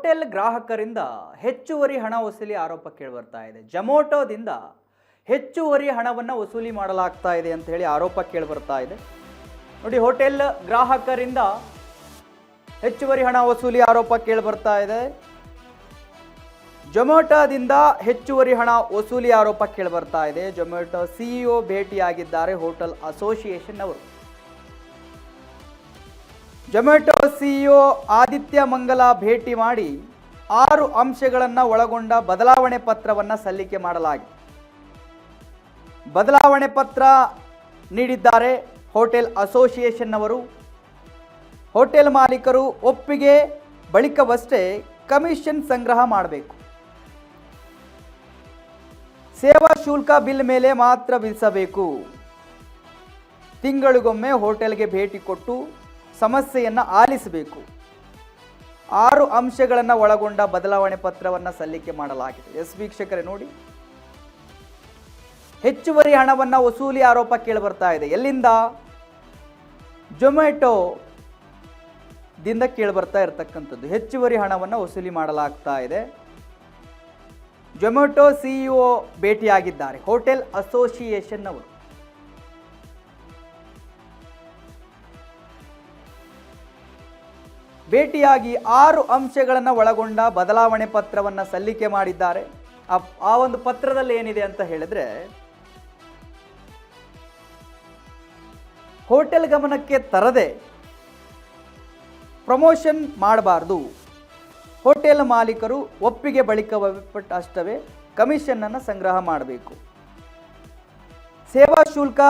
Hotel ಗ್ರಾಹಕರಿಂದ ಹೆಚ್ಚುವರಿ ಹಣ ವಸೂಲಿ ಆರೋಪ ಕೇಳಿಬರ್ತಾ ಇದೆ. ಜೊಮ್ಯಾಟೋದಿಂದ ಹೆಚ್ಚುವರಿ ಹಣವನ್ನು ವಸೂಲಿ ಮಾಡಲಾಗ್ತಾ ಇದೆ ಅಂತ ಹೇಳಿ ಆರೋಪ ಕೇಳಿಬರ್ತಾ ಇದೆ. ನೋಡಿ, ಹೋಟೆಲ್ ಗ್ರಾಹಕರಿಂದ ಹೆಚ್ಚುವರಿ ಹಣ ವಸೂಲಿ ಆರೋಪ ಕೇಳಿಬರ್ತಾ ಇದೆ. ಜೊಮ್ಯಾಟೋದಿಂದ ಹೆಚ್ಚುವರಿ ಹಣ ವಸೂಲಿ ಆರೋಪ ಕೇಳಿಬರ್ತಾ ಇದೆ. ಜೊಮ್ಯಾಟೋ ಸಿಇಒ ಭೇಟಿಯಾಗಿದ್ದಾರೆ ಹೋಟೆಲ್ ಅಸೋಸಿಯೇಷನ್ ಅವರು. ಜೊಮ್ಯಾಟೋ ಸಿಇಒ ಆದಿತ್ಯ ಮಂಗಲ ಭೇಟಿ ಮಾಡಿ 6 ಅಂಶಗಳನ್ನು ಒಳಗೊಂಡ ಬದಲಾವಣೆ ಪತ್ರವನ್ನು ಸಲ್ಲಿಕೆ ಮಾಡಲಾಗಿದೆ. ಬದಲಾವಣೆ ಪತ್ರ ನೀಡಿದ್ದಾರೆ ಹೋಟೆಲ್ ಅಸೋಸಿಯೇಷನ್ ಅವರು. ಹೋಟೆಲ್ ಮಾಲೀಕರು ಒಪ್ಪಿಗೆ ಬಳಿಕವಷ್ಟೇ ಕಮಿಷನ್ ಸಂಗ್ರಹ ಮಾಡಬೇಕು. ಸೇವಾ ಶುಲ್ಕ ಬಿಲ್ ಮೇಲೆ ಮಾತ್ರ ವಿಧಿಸಬೇಕು. ತಿಂಗಳಿಗೊಮ್ಮೆ ಹೋಟೆಲ್ಗೆ ಭೇಟಿ ಕೊಟ್ಟು ಸಮಸ್ಯೆಯನ್ನು ಆಲಿಸಬೇಕು. 6 ಅಂಶಗಳನ್ನು ಒಳಗೊಂಡ ಬದಲಾವಣೆ ಪತ್ರವನ್ನು ಸಲ್ಲಿಕೆ ಮಾಡಲಾಗಿದೆ. ವೀಕ್ಷಕರೇ ನೋಡಿ, ಹೆಚ್ಚುವರಿ ಹಣವನ್ನು ವಸೂಲಿ ಆರೋಪ ಕೇಳಿಬರ್ತಾ ಇದೆ. ಎಲ್ಲಿಂದ? ಜೊಮ್ಯಾಟೋದಿಂದ ಕೇಳಿಬರ್ತಾ ಇರತಕ್ಕಂಥದ್ದು. ಹೆಚ್ಚುವರಿ ಹಣವನ್ನು ವಸೂಲಿ ಮಾಡಲಾಗ್ತಾ ಇದೆ. ಜೊಮ್ಯಾಟೋ ಸಿಇಒ ಭೇಟಿಯಾಗಿದ್ದಾರೆ ಹೋಟೆಲ್ ಅಸೋಸಿಯೇಷನ್ ಅವರು. ಭೇಟಿಯಾಗಿ 6 ಅಂಶಗಳನ್ನು ಒಳಗೊಂಡ ಬದಲಾವಣೆ ಪತ್ರವನ್ನು ಸಲ್ಲಿಕೆ ಮಾಡಿದ್ದಾರೆ. ಆ ಒಂದು ಪತ್ರದಲ್ಲಿ ಏನಿದೆ ಅಂತ ಹೇಳಿದ್ರೆ, ಹೋಟೆಲ್ ಗಮನಕ್ಕೆ ತರದೆ ಪ್ರಮೋಷನ್ ಮಾಡಬಾರ್ದು. ಹೋಟೆಲ್ ಮಾಲೀಕರು ಒಪ್ಪಿಗೆ ಬಳಿಕ ಅಷ್ಟವೇ ಕಮಿಷನನ್ನು ಸಂಗ್ರಹ ಮಾಡಬೇಕು. ಸೇವಾ ಶುಲ್ಕ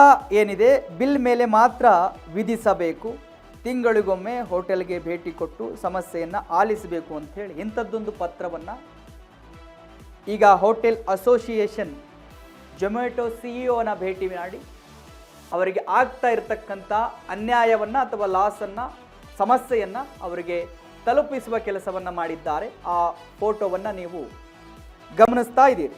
ಏನಿದೆ ಬಿಲ್ ಮೇಲೆ ಮಾತ್ರ ವಿಧಿಸಬೇಕು. ತಿಂಗಳಿಗೊಮ್ಮೆ ಹೋಟೆಲ್ಗೆ ಭೇಟಿ ಕೊಟ್ಟು ಸಮಸ್ಯೆಯನ್ನು ಆಲಿಸಬೇಕು ಅಂತ ಹೇಳಿ ಇಂಥದ್ದೊಂದು ಪತ್ರವನ್ನು ಈಗ ಹೋಟೆಲ್ ಅಸೋಸಿಯೇಷನ್ ಜೊಮ್ಯಾಟೋ ಸಿಇಒನ ಭೇಟಿ ಮಾಡಿ ಅವರಿಗೆ ಆಗ್ತಾ ಇರತಕ್ಕಂಥ ಅನ್ಯಾಯವನ್ನು ಅಥವಾ ಲಾಸನ್ನು, ಸಮಸ್ಯೆಯನ್ನು ಅವರಿಗೆ ತಲುಪಿಸುವ ಕೆಲಸವನ್ನು ಮಾಡಿದ್ದಾರೆ. ಆ ಫೋಟೋವನ್ನು ನೀವು ಗಮನಿಸ್ತಾ ಇದ್ದೀರಿ.